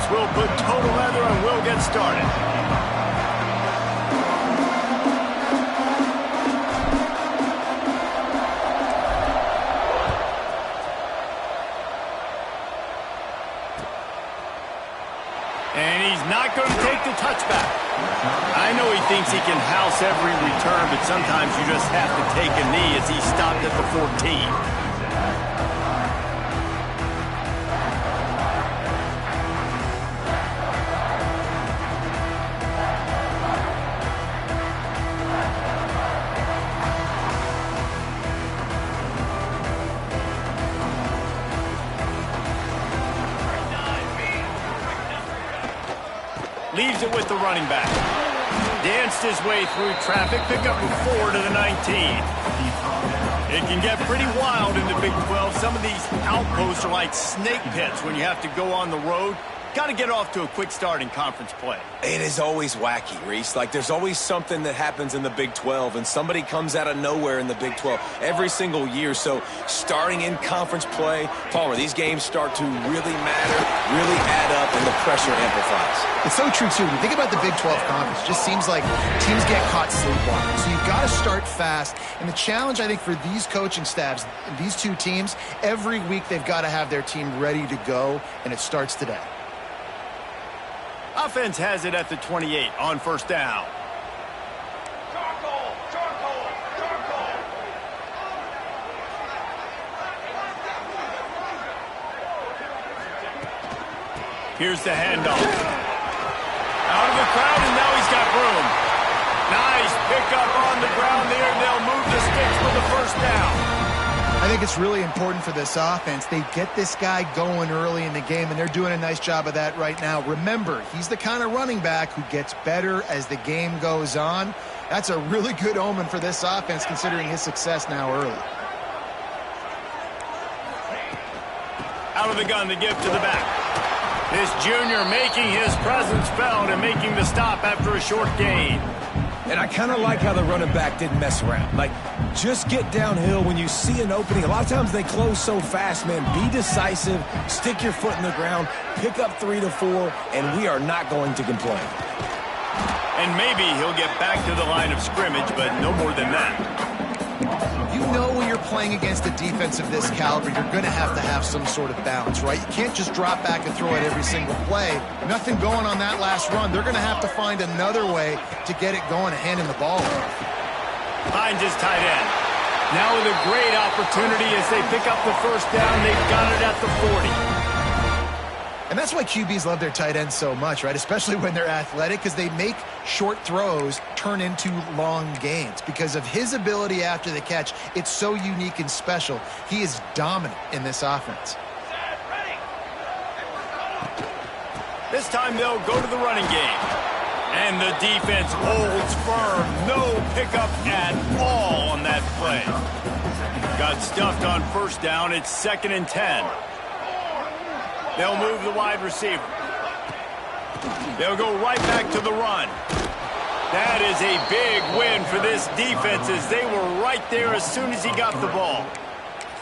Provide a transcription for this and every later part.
We'll put total leather and we'll get started. And he's not going to take the touchback. I know he thinks he can house every return, but sometimes you just have to take a knee as he stopped at the 14. Leaves it with the running back. Danced his way through traffic, pick up a 4 to the 19. It can get pretty wild in the Big 12. Some of these outposts are like snake pits when you have to go on the road. Got to get off to a quick start in conference play. It is always wacky, Reese. Like, there's always something that happens in the Big 12, and somebody comes out of nowhere in the Big 12 every single year. So starting in conference play, Palmer, these games start to really matter, really add up, and the pressure amplifies. It's so true, too. When you think about the Big 12 conference, it just seems like teams get caught sleepwalking. So you've got to start fast. And the challenge, I think, for these coaching staffs, these two teams, every week they've got to have their team ready to go, and it starts today. Offense has it at the 28 on first down. Here's the handoff. Out of the crowd, and now he's got room. Nice pickup on the ground there, and they'll move the sticks for the first down. I think it's really important for this offense. They get this guy going early in the game, and they're doing a nice job of that right now. Remember, he's the kind of running back who gets better as the game goes on. That's a really good omen for this offense, considering his success now early. Out of the gun to give to the back. This junior making his presence felt and making the stop after a short gain. And I kind of like how the running back didn't mess around. Like, just get downhill when you see an opening. A lot of times they close so fast, man. Be decisive, stick your foot in the ground, pick up 3 to 4, and we are not going to complain. And maybe he'll get back to the line of scrimmage, but no more than that. You know when you're playing against a defense of this caliber, you're going to have some sort of balance, right? You can't just drop back and throw it every single play. Nothing going on that last run. They're going to have to find another way to get it going and hand him the ball off. Finds his tight end. Now with a great opportunity as they pick up the first down. They've got it at the 40. And that's why QBs love their tight ends so much, right? Especially when they're athletic, because they make short throws turn into long gains. Because of his ability after the catch, it's so unique and special. He is dominant in this offense. This time they'll go to the running game. And the defense holds firm. No pickup at all on that play. Got stuffed on first down. It's 2nd and 10. They'll move the wide receiver. They'll go right back to the run. That is a big win for this defense as they were right there as soon as he got the ball.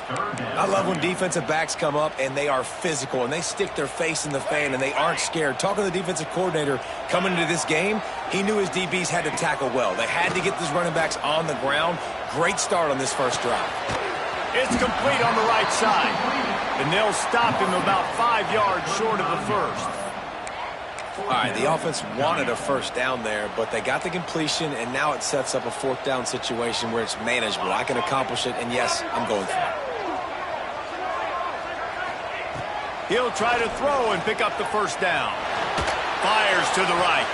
I love when defensive backs come up and they are physical and they stick their face in the fan and they aren't scared. Talking to the defensive coordinator coming into this game, he knew his DBs had to tackle well. They had to get these running backs on the ground. Great start on this first drive. It's complete on the right side. And they'll stop him about 5 yards short of the first. All right, the offense wanted a first down there, but they got the completion, and now it sets up a 4th down situation where it's manageable. I can accomplish it, and yes, I'm going for it. He'll try to throw and pick up the first down. Fires to the right.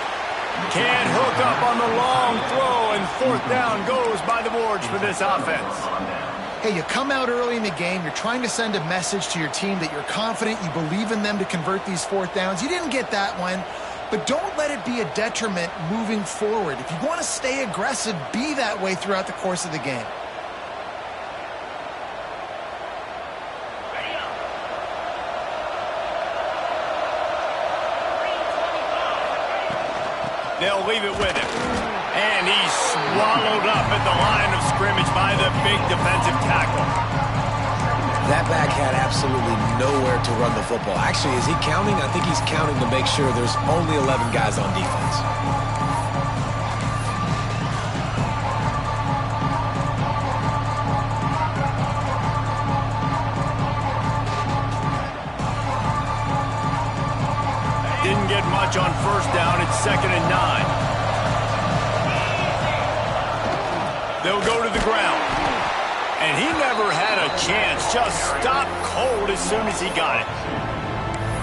Can't hook up on the long throw, and 4th down goes by the boards for this offense. Hey, you come out early in the game, you're trying to send a message to your team that you're confident, you believe in them to convert these 4th downs. You didn't get that one, but don't let it be a detriment moving forward. If you want to stay aggressive, be that way throughout the course of the game. They'll leave it with him. And he's swallowed up at the line of scrimmage by the big defensive tackle. That back had absolutely nowhere to run the football. Actually, is he counting? I think he's counting to make sure there's only 11 guys on defense. Didn't get much on first down. It's 2nd and 9. They'll go to the ground. And he never had a chance. Just stopped cold as soon as he got it.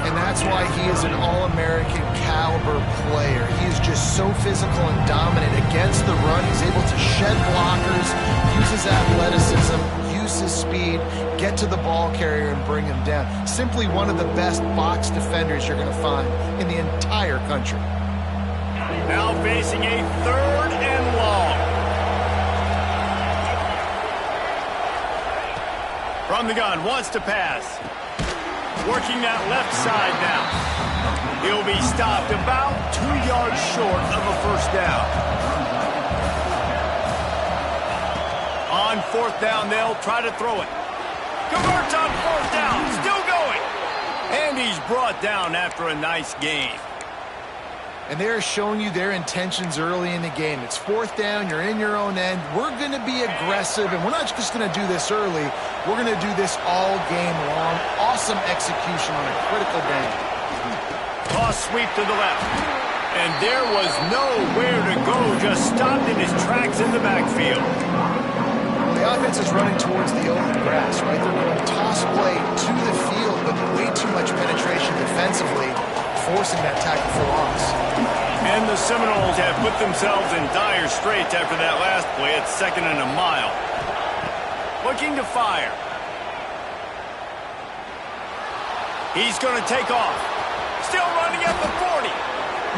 And that's why he is an All-American caliber player. He is just so physical and dominant against the run. He's able to shed blockers, use his athleticism, use his speed, get to the ball carrier and bring him down. Simply one of the best box defenders you're going to find in the entire country. Now facing a 3rd and long. From the gun, wants to pass. Working that left side now. He'll be stopped about 2 yards short of a first down. On 4th down, they'll try to throw it. Converts on 4th down, still going. And he's brought down after a nice gain. And they're showing you their intentions early in the game. It's 4th down, you're in your own end. We're going to be aggressive, and we're not just going to do this early. We're going to do this all game long. Awesome execution on a critical down. Toss sweep to the left. And there was nowhere to go, just stopped in his tracks in the backfield. Well, the offense is running towards the open grass, right? They're going to toss play to the field, but way too much penetration defensively, forcing that tackle for loss. And the Seminoles have put themselves in dire straits after that last play at 2nd and a mile. Looking to fire. He's going to take off. Still running at the 40.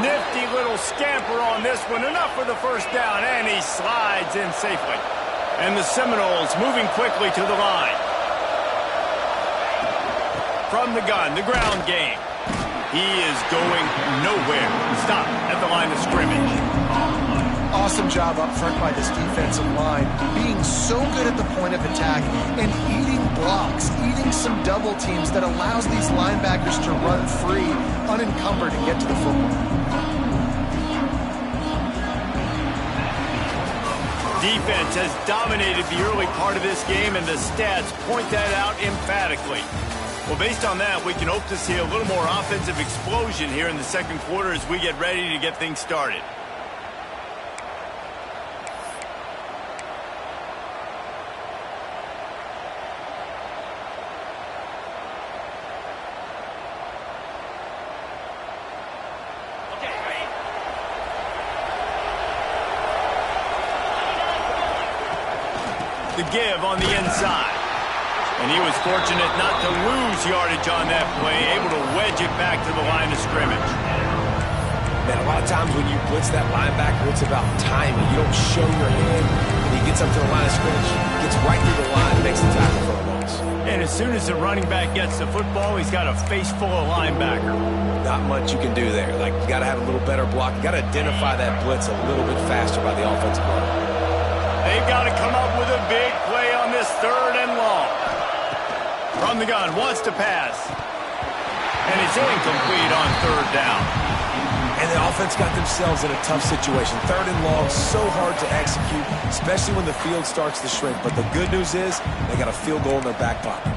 Nifty little scamper on this one. Enough for the first down, and he slides in safely. And the Seminoles moving quickly to the line. From the gun, the ground game. He is going nowhere. Stop at the line of scrimmage. Awesome job up front by this defensive line, being so good at the point of attack and eating blocks, eating some double teams that allows these linebackers to run free, unencumbered, and get to the football. Defense has dominated the early part of this game, and the stats point that out emphatically. Well, based on that, we can hope to see a little more offensive explosion here in the 2nd quarter as we get ready to get things started. The give on the inside. And he was fortunate not to lose yardage on that play, able to wedge it back to the line of scrimmage. Man, a lot of times when you blitz that linebacker, it's about timing. You don't show your hand, and he gets up to the line of scrimmage, gets right through the line, makes the tackle for a loss. And as soon as the running back gets the football, he's got a face full of linebacker. Not much you can do there. Like, you got to have a little better block. You got to identify that blitz a little bit faster by the offensive line. They've got to come up with a big play on this 3rd and long. From the gun, wants to pass. And it's incomplete on 3rd down. And the offense got themselves in a tough situation. 3rd and long, so hard to execute, especially when the field starts to shrink. But the good news is they got a field goal in their back pocket.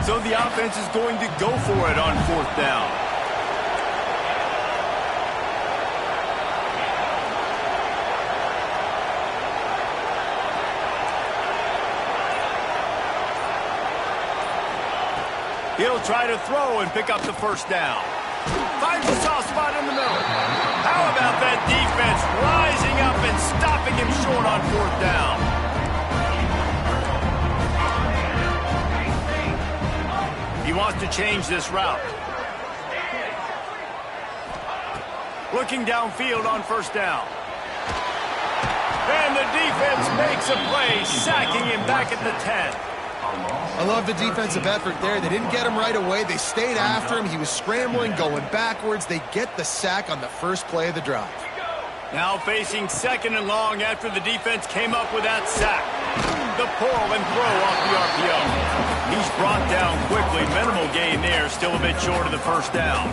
So the offense is going to go for it on 4th down. He'll try to throw and pick up the first down. Finds a soft spot in the middle. How about that defense rising up and stopping him short on 4th down? He wants to change this route. Looking downfield on 1st down. And the defense makes a play, sacking him back at the 10. I love the defensive effort there. They didn't get him right away. They stayed after him. He was scrambling, going backwards. They get the sack on the first play of the drive. Now facing 2nd and long after the defense came up with that sack. The pull and throw off the RPO. He's brought down quickly. Minimal gain there. Still a bit short of the first down.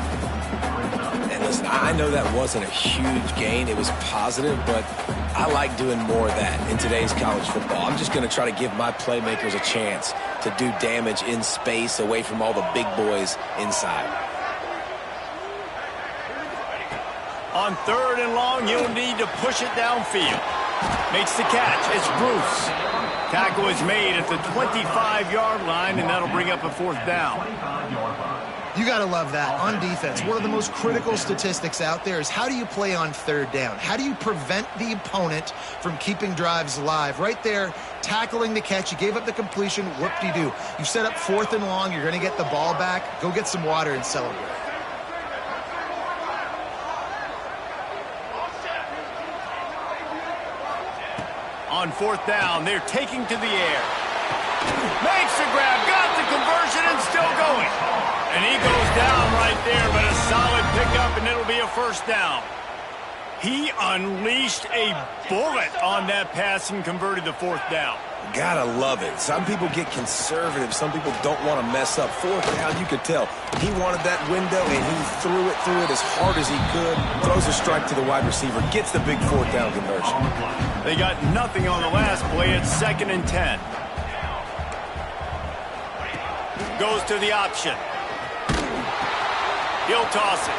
And listen, I know that wasn't a huge gain. It was positive, but I like doing more of that in today's college football. I'm just going to try to give my playmakers a chance to do damage in space away from all the big boys inside. On 3rd and long, you'll need to push it downfield. Makes the catch. It's Bruce. Tackle is made at the 25-yard line, and that'll bring up a 4th down. You got to love that. On defense, one of the most critical statistics out there is how do you play on 3rd down? How do you prevent the opponent from keeping drives alive? Right there, tackling the catch. You gave up the completion. Whoop-de-doo. You set up 4th and long. You're going to get the ball back. Go get some water and celebrate. On 4th down, they're taking to the air. Makes the grab, got the conversion, and still going. And he goes down right there, but a solid pickup, and it'll be a 1st down. He unleashed a bullet on that pass and converted the 4th down. Gotta love it. Some people get conservative. Some people don't want to mess up. 4th down, you could tell. He wanted that window, and he threw it as hard as he could. Throws a strike to the wide receiver. Gets the big 4th down conversion. They got nothing on the last play. It's 2nd and 10. Goes to the option. He'll toss it.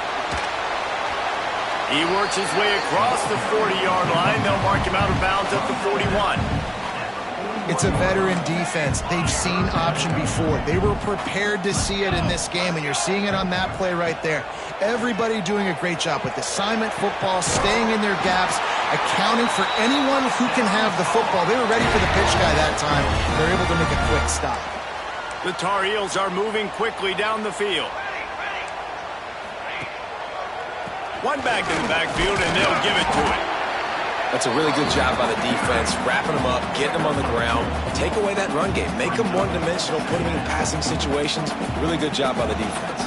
He works his way across the 40-yard line. They'll mark him out of bounds at the 41. It's a veteran defense. They've seen option before. They were prepared to see it in this game, and you're seeing it on that play right there. Everybody doing a great job with assignment football, staying in their gaps, accounting for anyone who can have the football. They were ready for the pitch guy that time. They're able to make a quick stop. The Tar Heels are moving quickly down the field. One back in the backfield, and they'll give it to it. That's a really good job by the defense, wrapping them up, getting them on the ground. Take away that run game. Make them one-dimensional, put them in passing situations. Really good job by the defense.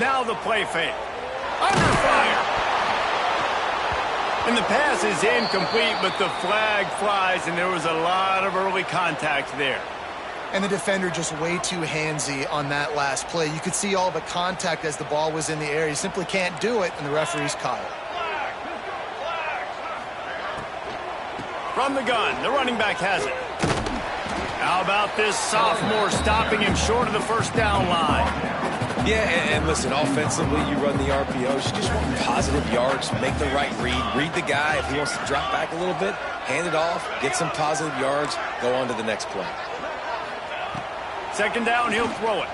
Now the play fake. Under fire. And the pass is incomplete, but the flag flies, and there was a lot of early contact there. And the defender just way too handsy on that last play. You could see all the contact as the ball was in the air. You simply can't do it, and the referees caught it. From the gun, the running back has it. How about this sophomore stopping him short of the 1st down line? Yeah, and listen, offensively, you run the RPOs. You just want positive yards, make the right read the guy. If he wants to drop back a little bit, hand it off, get some positive yards, go on to the next play. 2nd down, he'll throw it.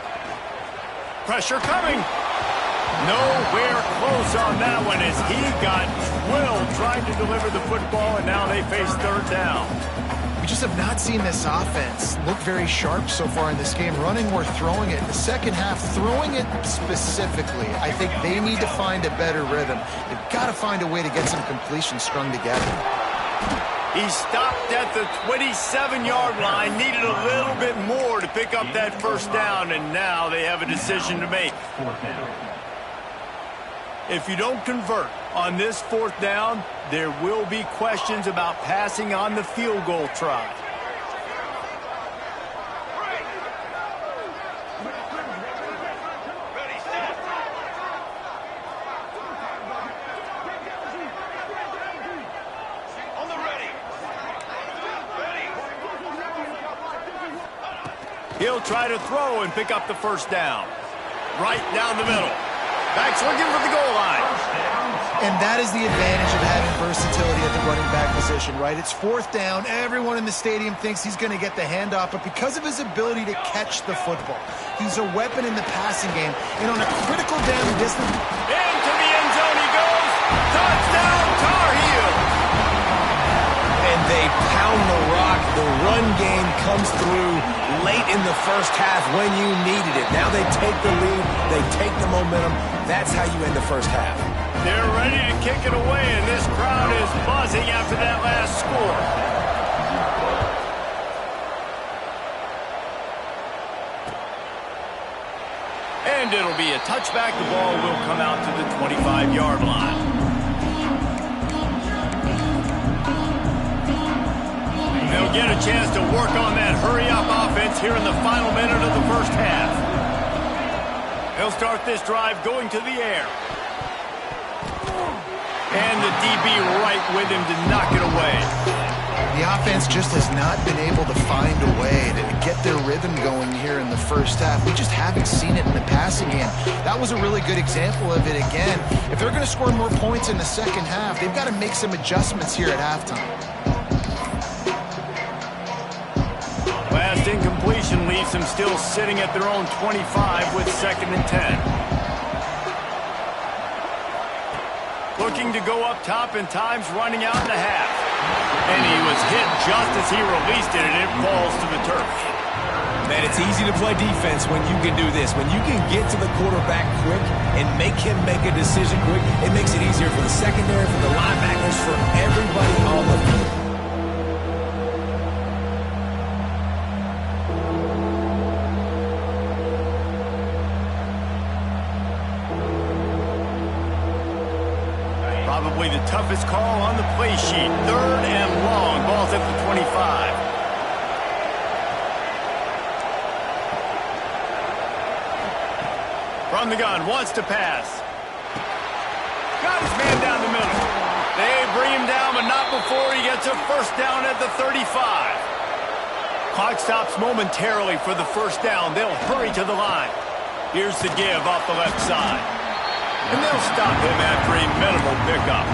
Pressure coming. Nowhere close on that one as he got drilled trying to deliver the football, and now they face 3rd down. We just have not seen this offense look very sharp so far in this game, running or throwing it. In the second half, throwing it specifically, I think they need to find a better rhythm. They've got to find a way to get some completions strung together. He stopped at the 27-yard line, needed a little bit more to pick up that 1st down, and now they have a decision to make. If you don't convert on this 4th down, there will be questions about passing on the field goal try. He'll try to throw and pick up the 1st down. Right down the middle. Back's looking for the goal line. And that is the advantage of having versatility at the running back position, right? It's 4th down. Everyone in the stadium thinks he's going to get the handoff, but because of his ability to catch the football, he's a weapon in the passing game. And on a critical down distance... Into the end zone he goes. Touchdown, Tar Heels. And they pound the rock. The run game comes through late in the first half when you needed it. Now they take the lead. They take the momentum. That's how you end the first half. They're ready to kick it away, and this crowd is buzzing after that last score. And it'll be a touchback. The ball will come out to the 25-yard line. They'll get a chance to work on that hurry-up offense here in the final minute of the first half. They'll start this drive going to the air. And the DB right with him to knock it away. The offense just has not been able to find a way to get their rhythm going here in the first half. We just haven't seen it in the passing game. That was a really good example of it again. If they're going to score more points in the second half, they've got to make some adjustments here at halftime. Last incompletion leaves them still sitting at their own 25 with 2nd and 10. Looking to go up top, and time's running out in the half. And he was hit just as he released it, and it falls to the turf. Man, it's easy to play defense when you can do this. When you can get to the quarterback quick and make him make a decision quick, it makes it easier for the secondary, for the linebackers, for everybody on the field. Probably the toughest call on the play sheet. 3rd and long. Ball's at the 25. From the gun, wants to pass. Got his man down the middle. They bring him down, but not before he gets a first down at the 35. Clock stops momentarily for the first down. They'll hurry to the line. Here's the give off the left side. And they'll stop him after a minimal pickup.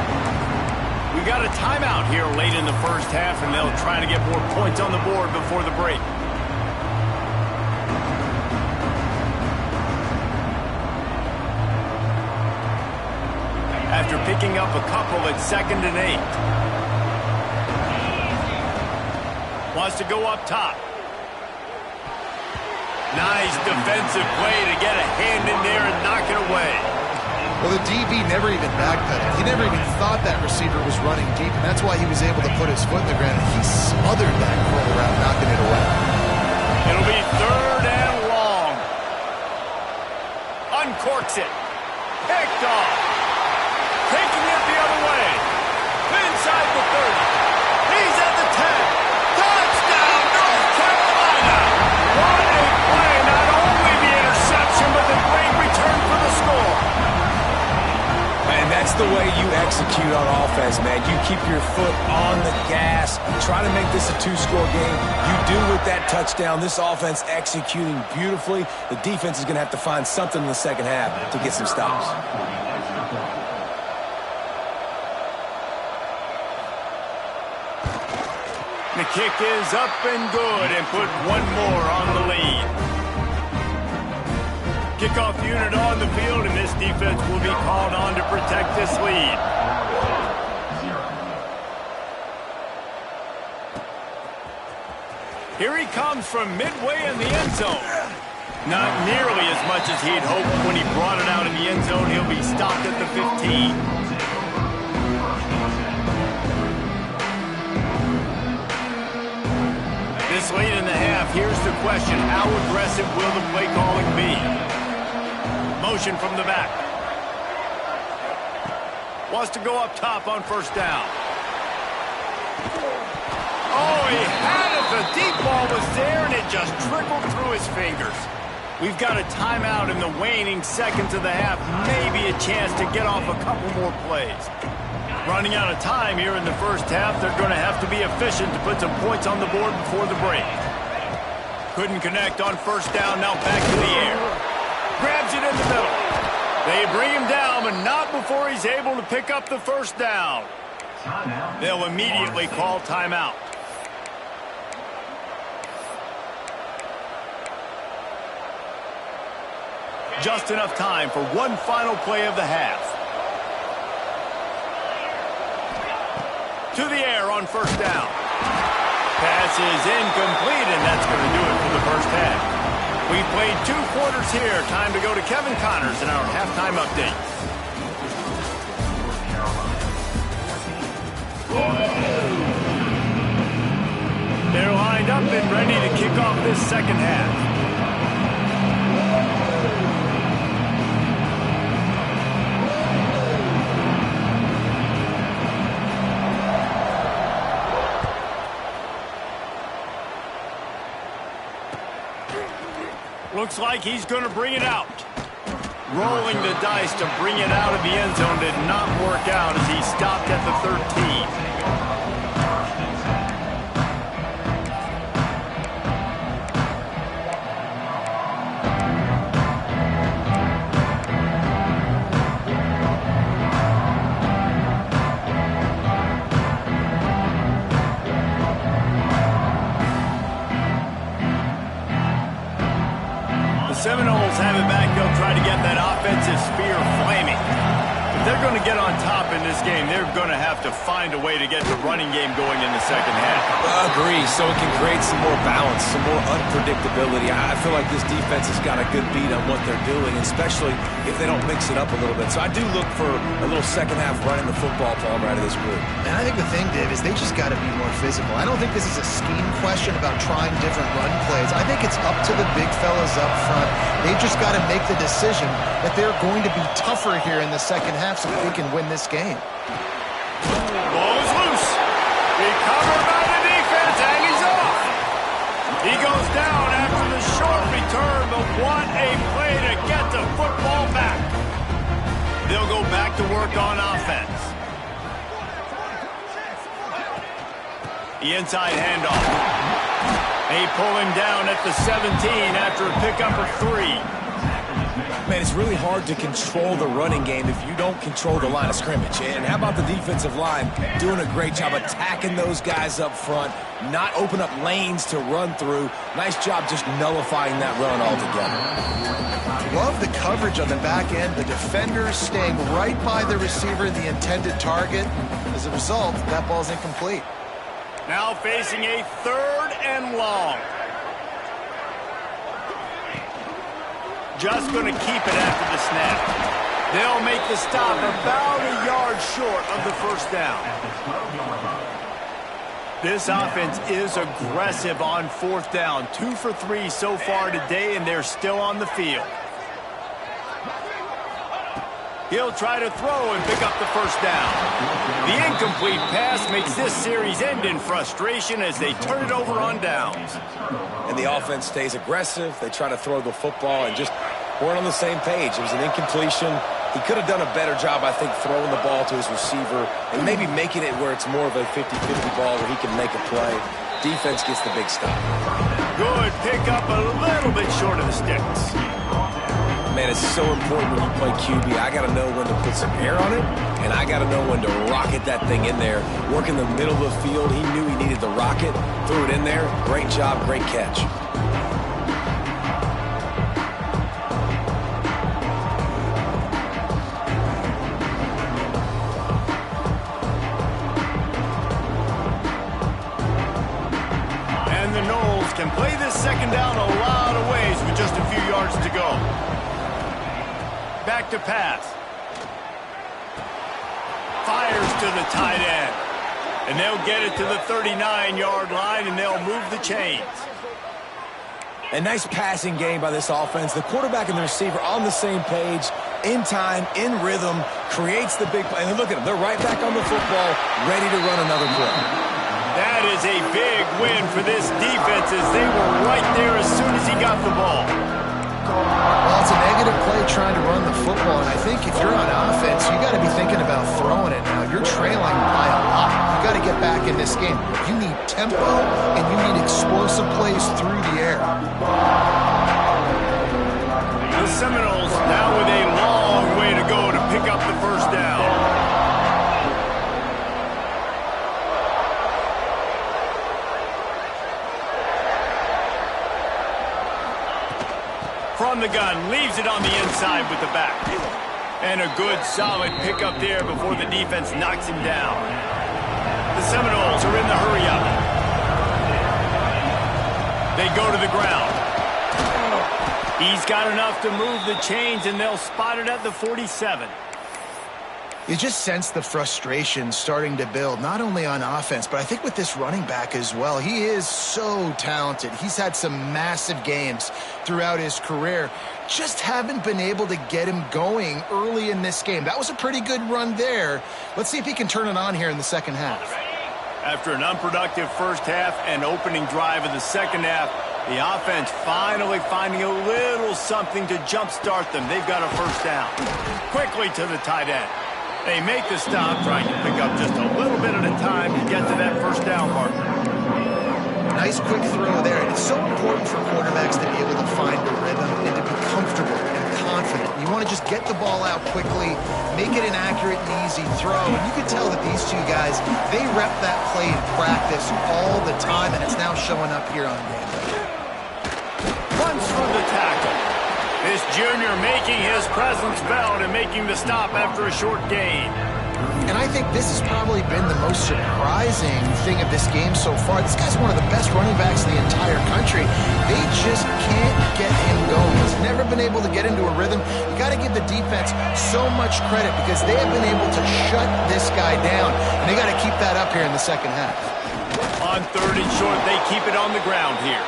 We got a timeout here late in the first half, and they'll try to get more points on the board before the break. After picking up a couple at 2nd and 8. Wants to go up top. Nice defensive play to get a hand in there and knock it away. Well, the DB never even backpedaled. He never even thought that receiver was running deep, and that's why he was able to put his foot in the ground. He smothered that curl route, knocking it away. It'll be 3rd and long. Uncorks it. Picked off. Taking it the other way. Inside the 30. He's at the 10. Touchdown, North Carolina. What a play. Not only the interception, but the great return for the score. And that's the way you execute on offense, man. You keep your foot on the gas. You try to make this a 2-score game. You do with that touchdown. This offense executing beautifully. The defense is going to have to find something in the second half to get some stops. The kick is up and good and put one more on the lead. Kickoff unit on the field, and this defense will be called on to protect this lead. Here he comes from midway in the end zone. Not nearly as much as he'd hoped when he brought it out in the end zone. He'll be stopped at the 15. This late in the half, here's the question. How aggressive will the play calling be? Motion from the back. Wants to go up top on first down. Oh, he had it. The deep ball was there, and it just trickled through his fingers. We've got a timeout in the waning seconds of the half. Maybe a chance to get off a couple more plays. Running out of time here in the first half. They're going to have to be efficient to put some points on the board before the break. Couldn't connect on first down. Now back to the air. Grabs it in the middle. They bring him down, but not before he's able to pick up the first down. They'll immediately call timeout. Just enough time for one final play of the half. To the air on first down. Pass is incomplete, and that's going to do it for the first half. We played 2 quarters here. Time to go to Kevin Connors in our halftime update. They're lined up and ready to kick off this second half. Looks like he's going to bring it out. Rolling the dice to bring it out of the end zone did not work out as he stopped at the 13. Seminoles have it back. They'll try to get that offensive spear flaming. If they're going to get on top in this game, they're going to have to find a way to get the running game going in the second half. I agree. So it can create some more balance, some more unpredictability. I feel like this defense has got a good beat on what they're doing, especially if they don't mix it up a little bit. So I do look for a little second half running the football, Palmer, out of this group. And I think the thing, Dave, is they just got to be more physical. I don't think this is a scheme question about trying different run plays. I think it's up to the big fellas up front. They've just got to make the decision that they're going to be tougher here in the second half so that they can win this game. Ball is loose. Recovered by the defense, and he's off. He goes down after the short return, but what a play to get the football back. They'll go back to work on offense. The inside handoff. They pull him down at the 17 after a pickup of 3. Man, it's really hard to control the running game if you don't control the line of scrimmage. And how about the defensive line doing a great job attacking those guys up front, not open up lanes to run through. Nice job just nullifying that run altogether. Love the coverage on the back end. The defenders staying right by the receiver, the intended target. As a result, that ball's incomplete. Now facing a 3rd and long. Just going to keep it after the snap. They'll make the stop about a yard short of the first down. This offense is aggressive on 4th down. 2 for 3 so far today, and they're still on the field. He'll try to throw and pick up the first down. The incomplete pass makes this series end in frustration as they turn it over on downs. And the offense stays aggressive. They try to throw the football and just weren't on the same page. It was an incompletion. He could have done a better job, I think, throwing the ball to his receiver and maybe making it where it's more of a 50-50 ball where he can make a play. Defense gets the big stop. Good pickup, a little bit short of the sticks. Man, it's so important when you play QB. I got to know when to put some air on it, and I got to know when to rocket that thing in there. Work in the middle of the field. He knew he needed the rocket, threw it in there. Great job, great catch. And the Noles can play this second down a lot of ways with just a few yards to go. Back to pass. Fires to the tight end. And they'll get it to the 39-yard line, and they'll move the chains. A nice passing game by this offense. The quarterback and the receiver on the same page, in time, in rhythm, creates the big play. And look at them. They're right back on the football, ready to run another play. That is a big win for this defense as they were right there as soon as he got the ball. Well, it's a negative play trying to run the football, and I think if you're on offense, you got to be thinking about throwing it now. You're trailing by a lot. You got to get back in this game. You need tempo, and you need explosive plays through the air. The Seminoles now with a long way to go to pick up the first down. From the gun, leaves it on the inside with the back. And a good, solid pickup there before the defense knocks him down. The Seminoles are in the hurry-up. They go to the ground. He's got enough to move the chains, and they'll spot it at the 47. You just sense the frustration starting to build, not only on offense, but I think with this running back as well. He is so talented. He's had some massive games throughout his career. Just haven't been able to get him going early in this game. That was a pretty good run there. Let's see if he can turn it on here in the second half. After an unproductive first half and opening drive of the second half, The offense finally finding a little something to jumpstart them. They've got a first down. Quickly to the tight end. They make the stop, trying to pick up just a little bit at a time to get to that first down mark. Nice quick throw there. And it's so important for quarterbacks to be able to find a rhythm and to be comfortable and confident. You want to just get the ball out quickly, make it an accurate and easy throw. And you can tell that these two guys, they rep that play in practice all the time, and it's now showing up here on game day. Runs through the tackle. This junior making his presence felt and making the stop after a short gain. And I think this has probably been the most surprising thing of this game so far. This guy's one of the best running backs in the entire country. They just can't get him going. He's never been able to get into a rhythm. You got to give the defense so much credit because they have been able to shut this guy down. And they got to keep that up here in the second half. On 3rd and short, they keep it on the ground here.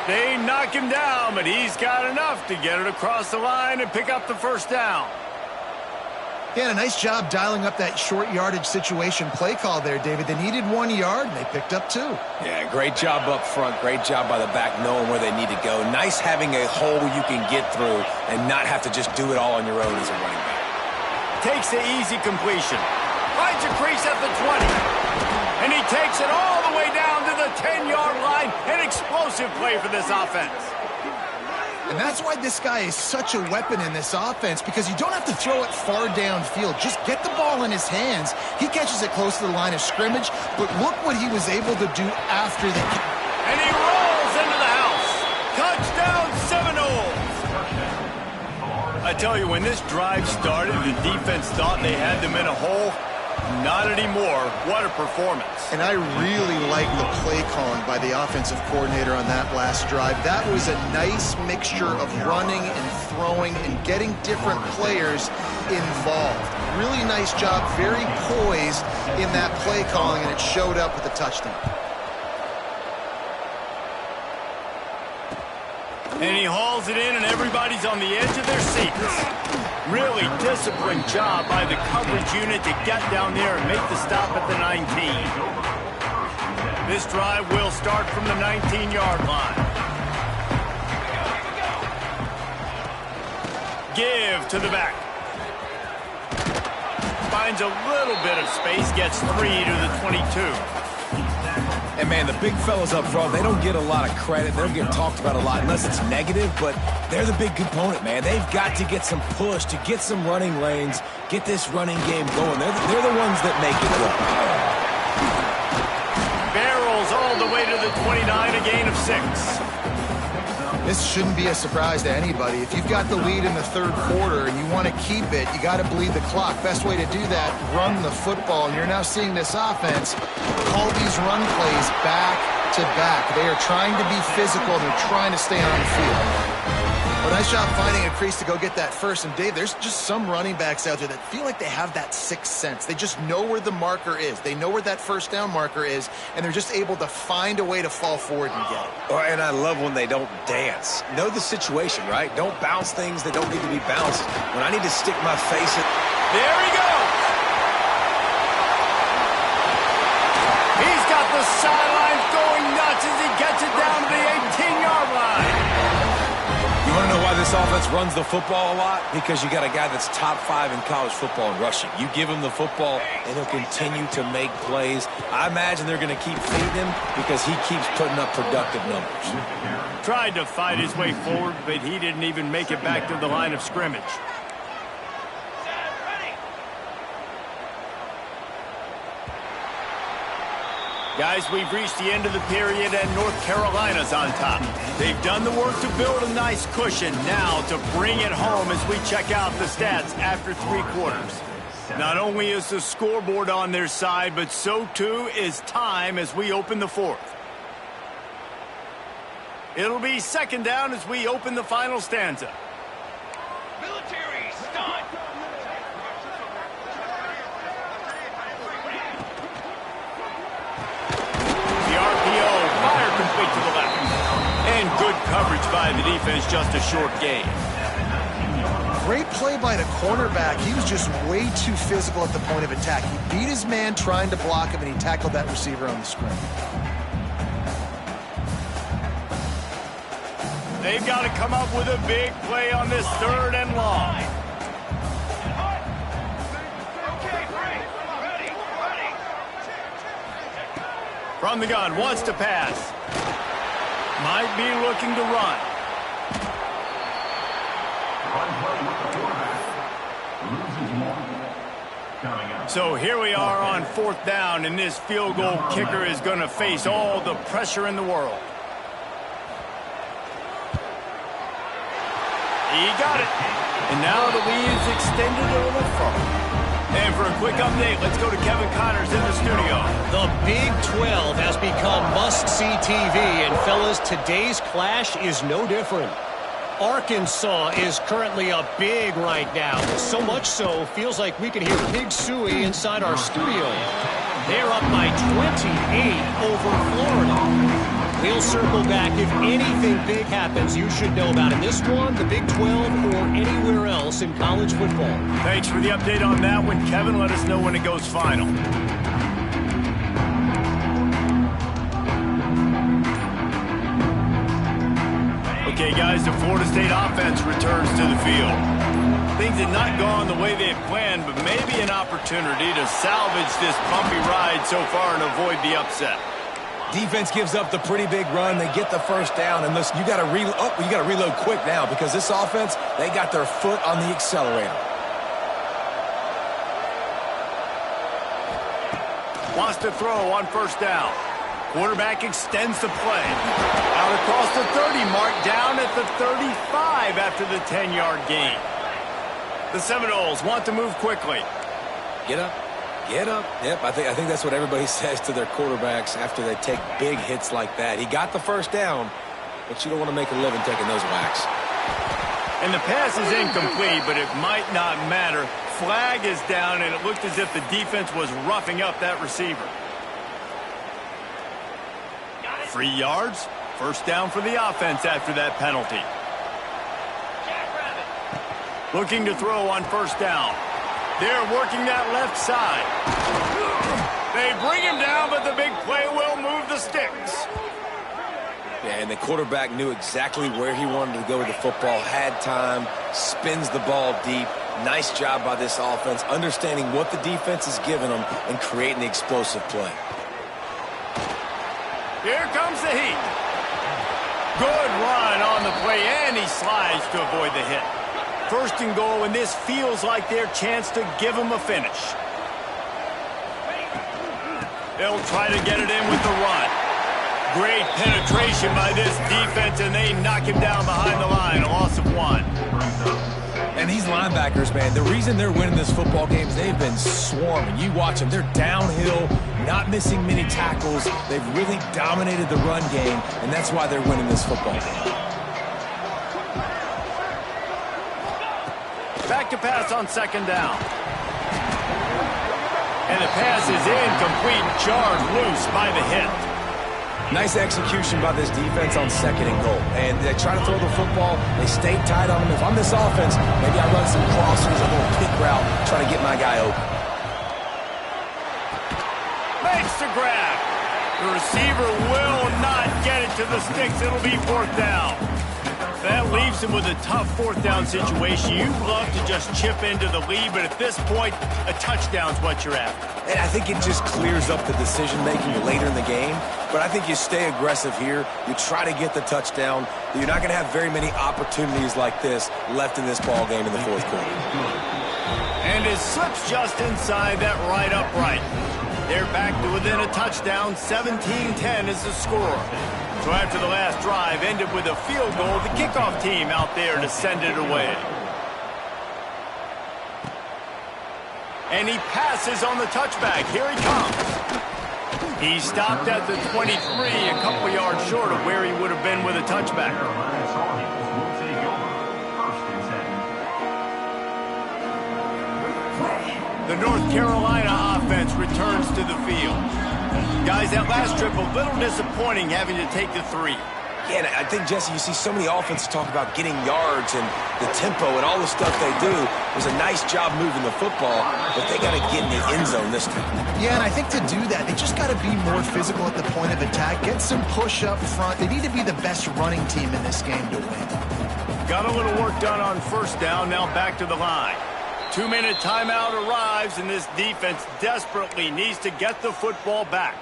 They knock him down, but he's got enough to get it across the line and pick up the first down. Yeah, a nice job dialing up that short yardage situation play call there, David. They needed 1 yard, and they picked up 2. Yeah, great job up front. Great job by the back knowing where they need to go. Nice having a hole you can get through and not have to just do it all on your own as a running back. Takes the easy completion. Finds a crease at the 20. And he takes it all the way down to the 10-yard line. An explosive play for this offense. And that's why this guy is such a weapon in this offense, because you don't have to throw it far downfield. Just get the ball in his hands. He catches it close to the line of scrimmage, but look what he was able to do after the... And he rolls into the house. Touchdown, Seminoles. I tell you, when this drive started, the defense thought they had them in a hole. Not anymore. What a performance. And I really like the play calling by the offensive coordinator on that last drive. That was a nice mixture of running and throwing and getting different players involved. Really nice job, very poised in that play calling, and it showed up with a touchdown. And he hauls it in, and everybody's on the edge of their seats. Really disciplined job by the coverage unit to get down there and make the stop at the 19. This drive will start from the 19-yard line. Give to the back. Finds a little bit of space, gets 3 to the 22. And, man, the big fellas up front, they don't get a lot of credit. They don't get talked about a lot unless it's negative, but they're the big component, man. They've got to get some push, to get some running lanes, get this running game going. They're the ones that make it work. Barrels all the way to the 29, a gain of 6. This shouldn't be a surprise to anybody. If you've got the lead in the third quarter and you want to keep it, you got to bleed the clock. Best way to do that, run the football. And you're now seeing this offense call these run plays back to back. They are trying to be physical, and they're trying to stay on the field. Well, nice job finding a crease to go get that first. And, Dave, there's just some running backs out there that feel like they have that sixth sense. They just know where the marker is. They know where that first down marker is, and they're just able to find a way to fall forward and get it. Oh, and I love when they don't dance. Know the situation, right? Don't bounce things that don't need to be bounced. When I need to stick my face in... There he goes! He's got the sidelines going nuts as he gets it down to the 18-yard line. You want to know why this offense runs the football a lot? Because you got a guy that's top 5 in college football in rushing. You give him the football, and he'll continue to make plays. I imagine they're going to keep feeding him because he keeps putting up productive numbers. Tried to fight his way forward, but he didn't even make it back to the line of scrimmage. Guys, we've reached the end of the period, and North Carolina's on top. They've done the work to build a nice cushion. Now to bring it home as we check out the stats after 3 quarters. Not only is the scoreboard on their side, but so too is time as we open the 4th. It'll be 2nd down as we open the final stanza. Military, start! Fire complete to the left. And good coverage by the defense, just a short gain. Great play by the cornerback. He was just way too physical at the point of attack. He beat his man trying to block him, and he tackled that receiver on the screen. They've got to come up with a big play on this 3rd and long. From the gun, wants to pass. Might be looking to run. So here we are on 4th down, and this field goal kicker is going to face all the pressure in the world. He got it. And now the lead is extended a little further. And for a quick update, let's go to Kevin Connors in the studio. The Big 12 has become must-see TV, and fellas, today's clash is no different. Arkansas is currently up big right now. So much so, feels like we can hear Big Suey inside our studio. They're up by 28 over Florida. We'll circle back. If anything big happens, you should know about it. This one, the Big 12, or anywhere else in college football. Thanks for the update on that one, Kevin. Let us know when it goes final. Okay, guys, the Florida State offense returns to the field. Things had not gone the way they had planned, but maybe an opportunity to salvage this bumpy ride so far and avoid the upset. Defense gives up the pretty big run. They get the 1st down, and listen, you got to reload quick now because this offense, they got their foot on the accelerator. Wants to throw on 1st down. Quarterback extends the play. Out across the 30 mark, down at the 35 after the 10-yard gain. The Seminoles want to move quickly. Get up. Get up. Yep, I think that's what everybody says to their quarterbacks after they take big hits like that. He got the 1st down, but you don't want to make a living taking those whacks. And the pass is incomplete, but it might not matter. Flag is down, and it looked as if the defense was roughing up that receiver. 3 yards. 1st down for the offense after that penalty. Looking to throw on 1st down. They're working that left side. They bring him down, but the big play will move the sticks. Yeah, and the quarterback knew exactly where he wanted to go with the football, had time, spins the ball deep. Nice job by this offense, understanding what the defense is giving them and creating the explosive play. Here comes the heat. Good run on the play, and he slides to avoid the hit. 1st and goal, and this feels like their chance to give them a finish. They'll try to get it in with the run. Great penetration by this defense, and they knock him down behind the line. A loss of 1. And these linebackers, man, the reason they're winning this football game is they've been swarming. You watch them. They're downhill, not missing many tackles. They've really dominated the run game, and that's why they're winning this football game. Back to pass on 2nd down. And the pass is incomplete, jarred loose by the hit. Nice execution by this defense on 2nd and goal. And they try to throw the football. They stay tight on them. If I'm this offense, maybe I run some crossers, a little pick route, try to get my guy open. Makes the grab. The receiver will not get it to the sticks. It'll be 4th down. That leaves him with a tough 4th down situation. You'd love to just chip into the lead, but at this point, a touchdown's what you're after. And I think it just clears up the decision-making later in the game. But I think you stay aggressive here. You try to get the touchdown. You're not going to have very many opportunities like this left in this ball game in the 4th quarter. And it slips just inside that right upright. They're back to within a touchdown. 17-10 is the score. So after the last drive ended with a field goal, the kickoff team out there to send it away. And he passes on the touchback. Here he comes. He stopped at the 23, a couple yards short of where he would have been with a touchback. The North Carolina offense returns to the field. Guys, that last trip a little disappointing having to take the 3. Yeah, and I think, Jesse, you see so many offenses talk about getting yards and the tempo and all the stuff they do. It was a nice job moving the football, but they got to get in the end zone this time. Yeah, and I think to do that, they just got to be more physical at the point of attack, get some push up front. They need to be the best running team in this game to win. Got a little work done on first down, now back to the line. 2-minute timeout arrives, and this defense desperately needs to get the football back.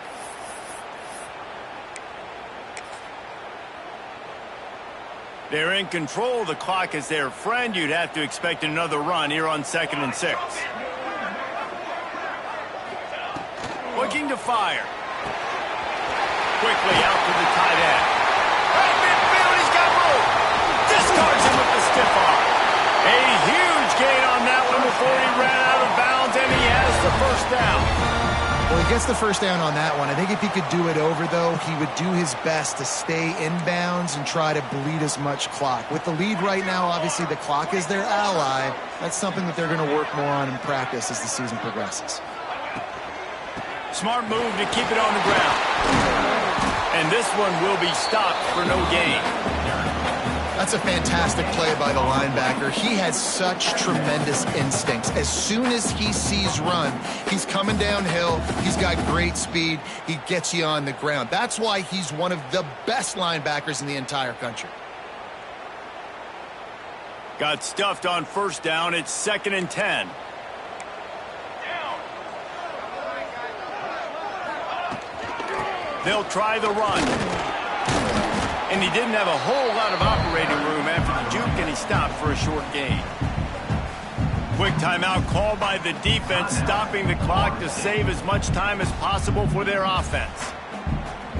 They're in control. The clock is their friend. You'd have to expect another run here on 2nd and 6. Looking to fire. Quickly out to the tight end. Right midfield, he's got room. Discards him with the stiff arm. A huge gain on that one before he ran out of bounds, and he has the first down. Well, he gets the first down on that one. I think if he could do it over, though, he would do his best to stay inbounds and try to bleed as much clock. With the lead right now, obviously the clock is their ally. That's something that they're going to work more on in practice as the season progresses. Smart move to keep it on the ground. And this one will be stopped for no gain. That's a fantastic play by the linebacker. He has such tremendous instincts. As soon as he sees run, he's coming downhill. He's got great speed. He gets you on the ground. That's why he's one of the best linebackers in the entire country. Got stuffed on first down. It's 2nd and 10. They'll try the run. And he didn't have a whole lot of operating room after the juke, and he stopped for a short gain. Quick timeout called by the defense, stopping the clock to save as much time as possible for their offense.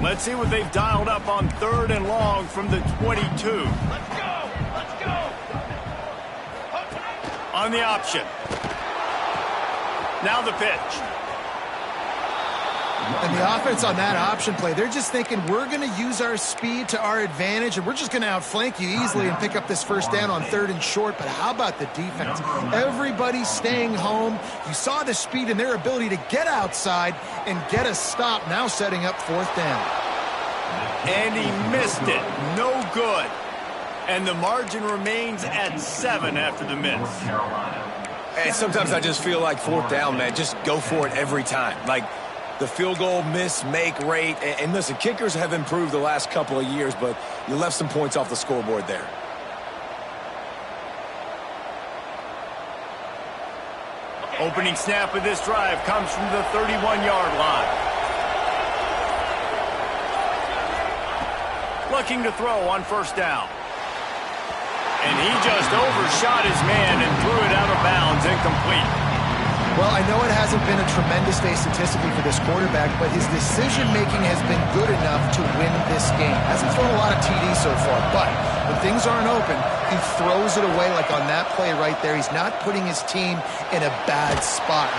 Let's see what they've dialed up on 3rd and long from the 22. Let's go! Let's go! On the option. Now the pitch. And the offense on that option play, they're just thinking we're going to use our speed to our advantage, and we're just going to outflank you easily and pick up this first down on 3rd and short. But how about the defense? Everybody's staying home. You saw the speed and their ability to get outside and get a stop, now setting up 4th down. And he missed it. No good. And the margin remains at 7 after the miss. And sometimes I just feel like 4th down, man, just go for it every time. Like, the field goal miss-make rate. And listen, kickers have improved the last couple of years, but you left some points off the scoreboard there. Opening snap of this drive comes from the 31-yard line. Looking to throw on first down. And he just overshot his man and threw it out of bounds, incomplete. Well, I know it hasn't been a tremendous day statistically for this quarterback, but his decision-making has been good enough to win this game. Hasn't thrown a lot of TDs so far, but when things aren't open, he throws it away like on that play right there. He's not putting his team in a bad spot.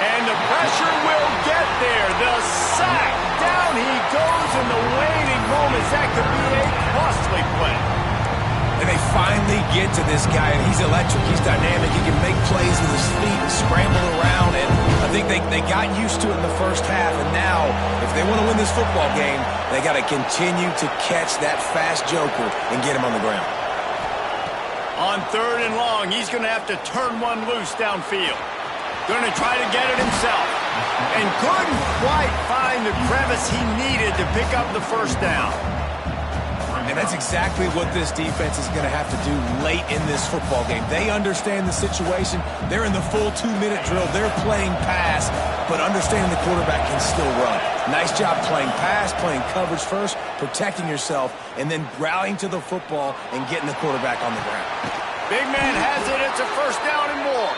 And the pressure will get there. The sack. Down he goes in the waiting moments. That could be a costly play. And they finally get to this guy, and he's electric. He's dynamic. He can make plays with his feet and scramble around. And I think they got used to it in the first half. And now, if they want to win this football game, they got to continue to catch that fast joker and get him on the ground. On 3rd and long, he's going to have to turn one loose downfield. Going to try to get it himself. And couldn't quite find the crevice he needed to pick up the first down. And that's exactly what this defense is going to have to do late in this football game. They understand the situation. They're in the full 2-minute drill. They're playing pass, but understanding the quarterback can still run. Nice job playing pass, playing coverage first, protecting yourself, and then rallying to the football and getting the quarterback on the ground. Big man has it. It's a first down and more.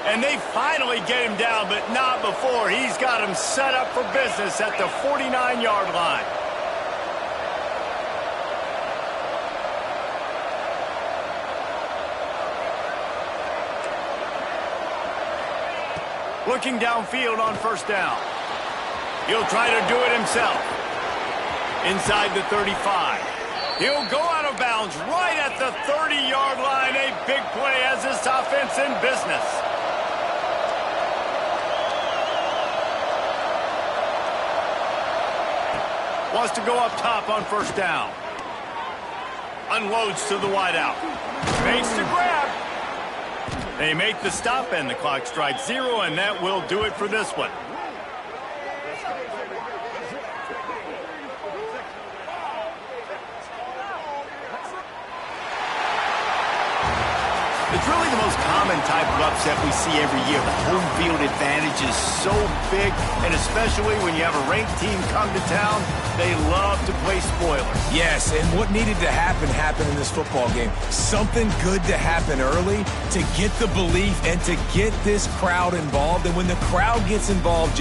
And they finally get him down, but not before. He's got him set up for business at the 49-yard line. Looking downfield on first down. He'll try to do it himself. Inside the 35. He'll go out of bounds right at the 30-yard line. A big play as this offense in business. Wants to go up top on first down. Unloads to the wideout. Makes the grab. They make the stop, and the clock strikes 0, and that will do it for this one. It's really the most common type of upset we see every year. The home field advantage is so big, and especially when you have a ranked team come to town, they love to play spoiler. Yes, and what needed to happen happened in this football game. Something good to happen early to get the belief and to get this crowd involved. And when the crowd gets involved,